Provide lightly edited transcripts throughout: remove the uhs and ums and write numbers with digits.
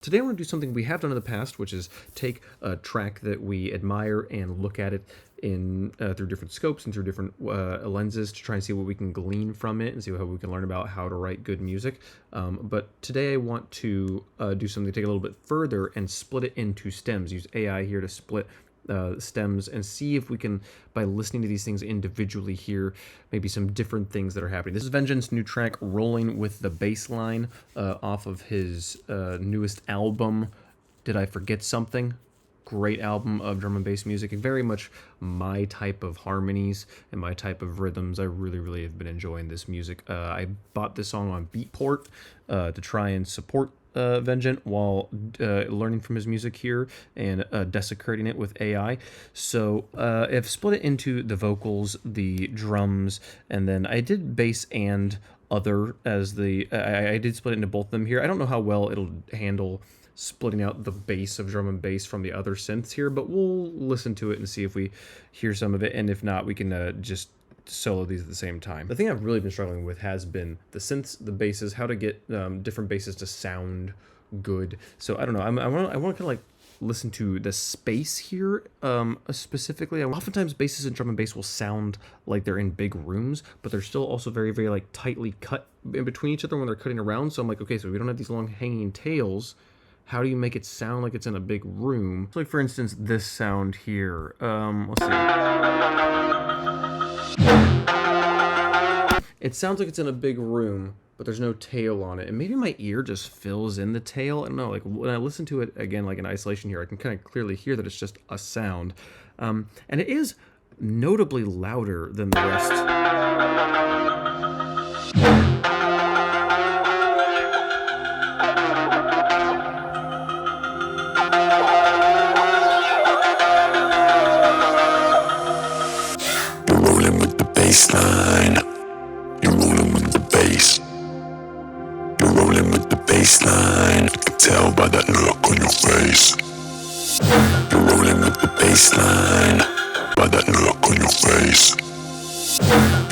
Today I want to do something we have done in the past, which is take a track that we admire and look at it in through different scopes and through different lenses to try and see what we can glean from it and see how we can learn about how to write good music. But today I want to do something to take it a little bit further and split it into stems. Use AI here to split stems and see if we can, by listening to these things individually, hear maybe some different things that are happening. This is Venjent's new track, Rolling with the Bassline, off of his newest album, Did I Forget Something? Great album of drum and bass music, and very much my type of harmonies and my type of rhythms. I really have been enjoying this music. I bought this song on Beatport to try and support Venjent while learning from his music here and desecrating it with AI. So I've split it into the vocals, the drums, and then I did bass and other as the I did split it into both of them here. I don't know how well it'll handle splitting out the bass of drum and bass from the other synths here, but we'll listen to it and see if we hear some of it, and if not, we can just solo these at the same time. The thing I've really been struggling with has been the synths, the basses, how to get different basses to sound good. So I don't know. I want to kind of like listen to the space here specifically. Oftentimes basses and drum and bass will sound like they're in big rooms, but they're still also very like tightly cut in between each other when they're cutting around. So I'm like, okay, so we don't have these long hanging tails. How do you make it sound like it's in a big room? So like for instance, this sound here. Let's see. It sounds like it's in a big room, but there's no tail on it. And maybe my ear just fills in the tail. I don't know, like when I listen to it again, like in isolation here, I can kind of clearly hear that it's just a sound. And it is notably louder than the rest. Bassline. You're rolling with the bass. You're rolling with the bassline. I can tell by that look on your face. You're rolling with the bassline. By that look on your face.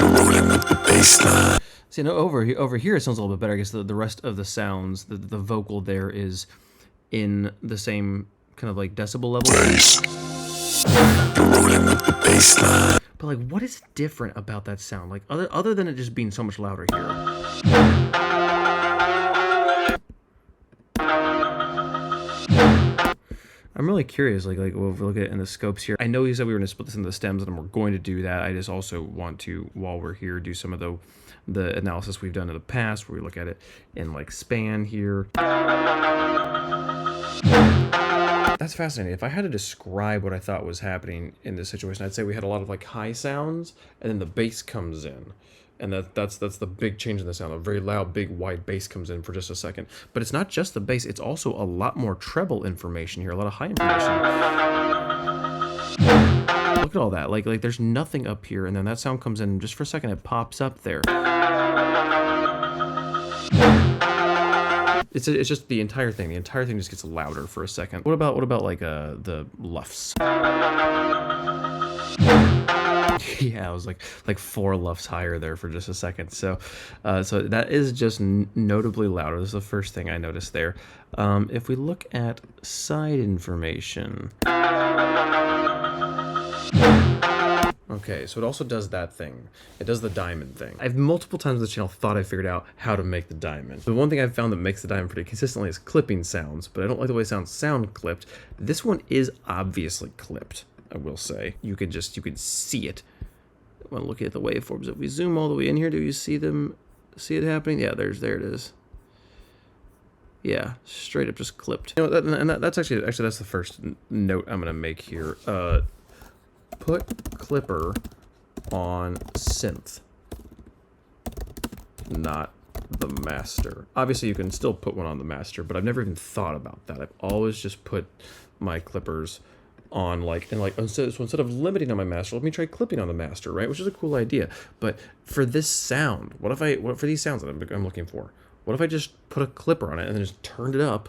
You're rolling with the bassline. See, no, over here it sounds a little bit better. I guess the rest of the sounds, the vocal there is in the same kind of like decibel level. Bass. You're rolling with the bassline. But like, what is different about that sound? Like, other than it just being so much louder here. I'm really curious, like if we look at it in the scopes here. I know you said we were going to split this into the stems, and we're going to do that. I just also want to, while we're here, do some of the analysis we've done in the past, where we look at it in like span here. That's fascinating. If I had to describe what I thought was happening in this situation, I'd say we had a lot of like high sounds, and then the bass comes in. And that's the big change in the sound. A very loud, big, wide bass comes in for just a second. But it's not just the bass, it's also a lot more treble information here, a lot of high information. Look at all that. Like there's nothing up here, and then that sound comes in just for a second, it pops up there. It's just the entire thing. The entire thing just gets louder for a second. What about like the luffs? Yeah, I was like 4 luffs higher there for just a second. So that is just notably louder. This is the first thing I noticed there. If we look at side information. Okay, so it also does that thing. It does the diamond thing. I've multiple times on the channel thought I figured out how to make the diamond. The one thing I've found that makes the diamond pretty consistently is clipping sounds, but I don't like the way sounds sound clipped. This one is obviously clipped, I will say. You could see it. When looking at the waveforms, if we zoom all the way in here, do you see them? See it happening? Yeah, there it is. Yeah, straight up just clipped. You know, that's actually that's the first note I'm gonna make here. Put clipper on synth, not the master. Obviously, you can still put one on the master, but I've never even thought about that. I've always just put my clippers on instead of limiting on my master, let me try clipping on the master, right? Which is a cool idea. But for this sound, what for these sounds that I'm looking for? What if I just put a clipper on it and then just turned it up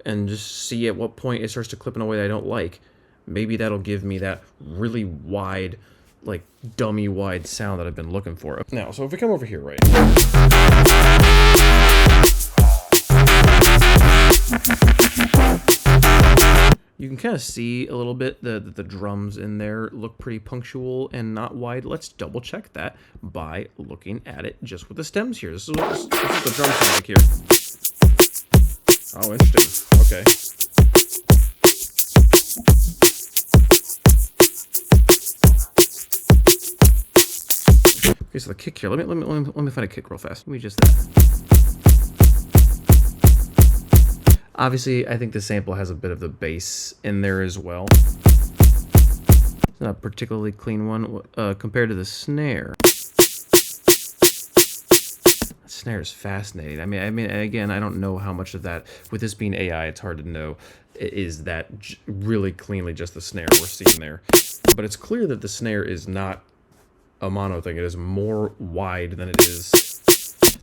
and just see at what point it starts to clip in a way that I don't like? Maybe that'll give me that really wide, like dummy wide sound that I've been looking for. Now, so if we come over here, right? can kind of see a little bit the drums in there look pretty punctual and not wide. Let's double check that by looking at it just with the stems here. This is what the drums sound like here. Oh, interesting. Okay. Okay, so the kick here. Let me find a kick real fast. Let me just that. Obviously, I think the sample has a bit of the bass in there as well. It's not a particularly clean one compared to the snare. The snare is fascinating. I mean, again, I don't know how much of that, with this being AI, it's hard to know. Is that really cleanly just the snare we're seeing there? But it's clear that the snare is not a mono thing. It is more wide than it is.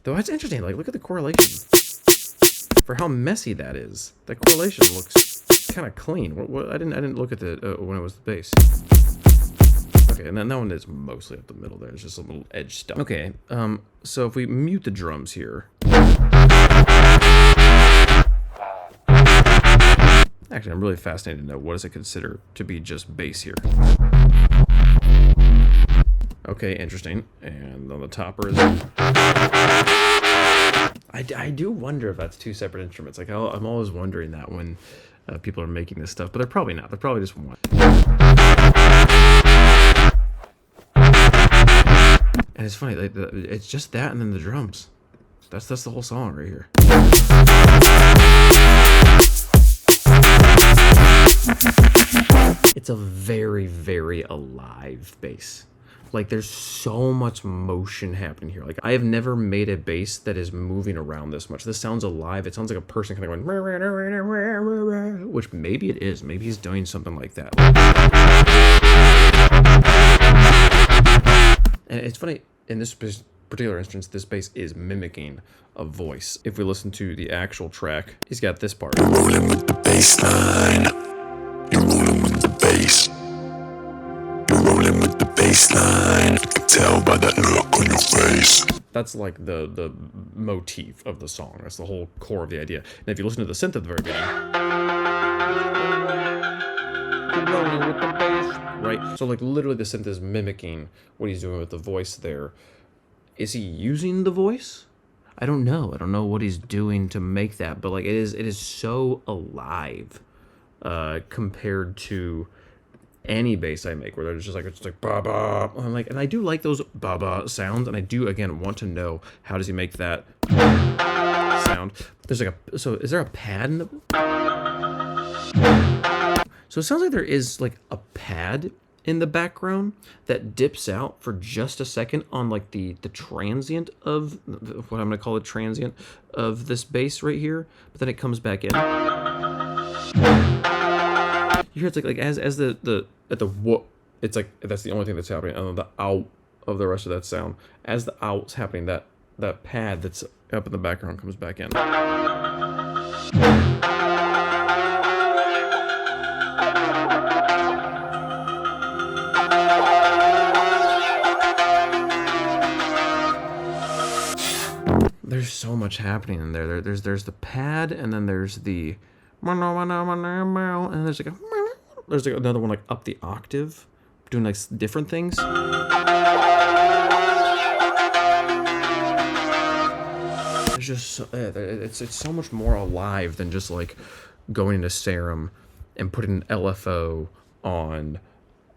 Though that's interesting. Like, look at the correlation. For how messy that is, that correlation looks kind of clean. I didn't look at the when it was the bass. Okay, and then that one is mostly up the middle there. It's just a little edge stuff. Okay, so if we mute the drums here. Actually, I'm really fascinated to know what does it consider to be just bass here. Okay, interesting. And on the topper is... I do wonder if that's two separate instruments. Like, I'm always wondering that when people are making this stuff, but they're probably not. They're probably just one. And it's funny, like, it's just that and then the drums. That's the whole song right here. It's a very, very alive bass. Like, there's so much motion happening here. Like, I have never made a bass that is moving around this much. This sounds alive. It sounds like a person kind of going, which maybe it is. Maybe he's doing something like that. And it's funny, in this particular instance, this bass is mimicking a voice. If we listen to the actual track, he's got this part. You're rolling with the bass line. You're rolling with the bass. You're rolling with the bassline. I can tell by that look on your face. That's like the motif of the song. That's the whole core of the idea. And if you listen to the synth at the very beginning, you're rolling with the bass, right? So like literally the synth is mimicking what he's doing with the voice there. Is he using the voice? I don't know. I don't know what he's doing to make that, but like it is so alive compared to any bass I make, where they're just like, it's like ba ba. I'm like, and I do like those ba ba sounds, and I do again want to know how does he make that sound. There's like so is there a pad in the? So it sounds like there is like a pad in the background that dips out for just a second on like the transient of what I'm gonna call the transient of this bass right here, but then it comes back in. You hear it's like as the at the whoop, it's like that's the only thing that's happening, and then the out of the rest of that sound. As the out's happening, that pad that's up in the background comes back in. There's so much happening in there. There's the pad, and then there's the and there's like another one like up the octave, doing like different things. It's just it's so much more alive than just like going into Serum and putting an LFO on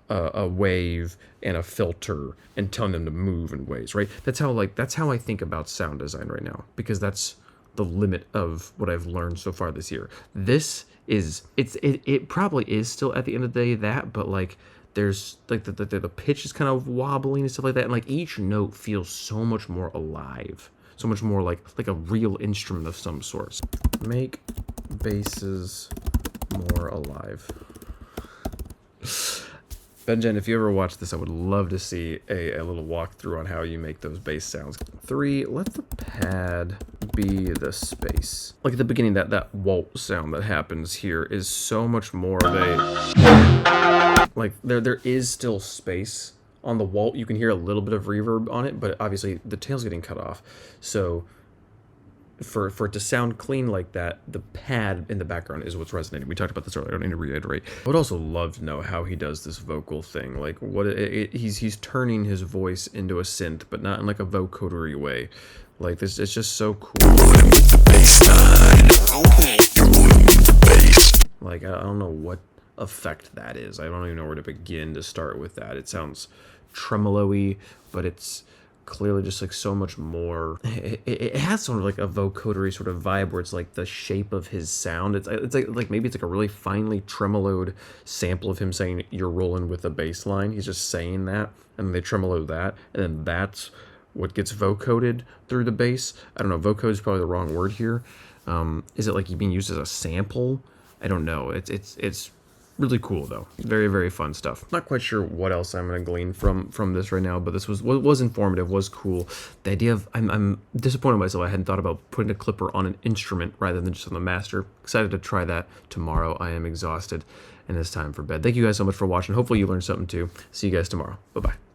a wave and a filter and telling them to move in ways, right? That's how I think about sound design right now, because that's the limit of what I've learned so far this year. This is it probably is still at the end of the day that, but like there's like the pitch is kind of wobbling and stuff like that, and like each note feels so much more alive, so much more like a real instrument of some sort. Make basses more alive. Venjent, if you ever watch this, I would love to see a little walkthrough on how you make those bass sounds. 3, let the pad be the space. Like at the beginning, that waltz sound that happens here is so much more of a... Like, there is still space on the waltz. You can hear a little bit of reverb on it, but obviously the tail's getting cut off. So for it to sound clean like that, the pad in the background is what's resonating. We talked about this earlier. I don't need to reiterate. I would also love to know how he does this vocal thing. Like he's turning his voice into a synth, but not in like a vocodery way. Like this, it's just so cool. Rolling with the bassline. Okay. You're rolling with the bass. Like I don't know what effect that is. I don't even know where to begin to start with that. It sounds tremolo-y, but it's clearly just like so much more. It has sort of like a vocodery sort of vibe where it's like the shape of his sound. It's like maybe it's like a really finely tremoloed sample of him saying "you're rolling with the bass line." He's just saying that, and then they tremolo that, and then that's what gets vocoded through the bass. I don't know. Vocode is probably the wrong word here. Is it like being used as a sample? I don't know. It's really cool though. Very, very fun stuff. Not quite sure what else I'm gonna glean from this right now, but this was informative, was cool. The idea of I'm disappointed in myself. I hadn't thought about putting a clipper on an instrument rather than just on the master. Excited to try that tomorrow. I am exhausted and it's time for bed. Thank you guys so much for watching. Hopefully you learned something too. See you guys tomorrow. Bye bye.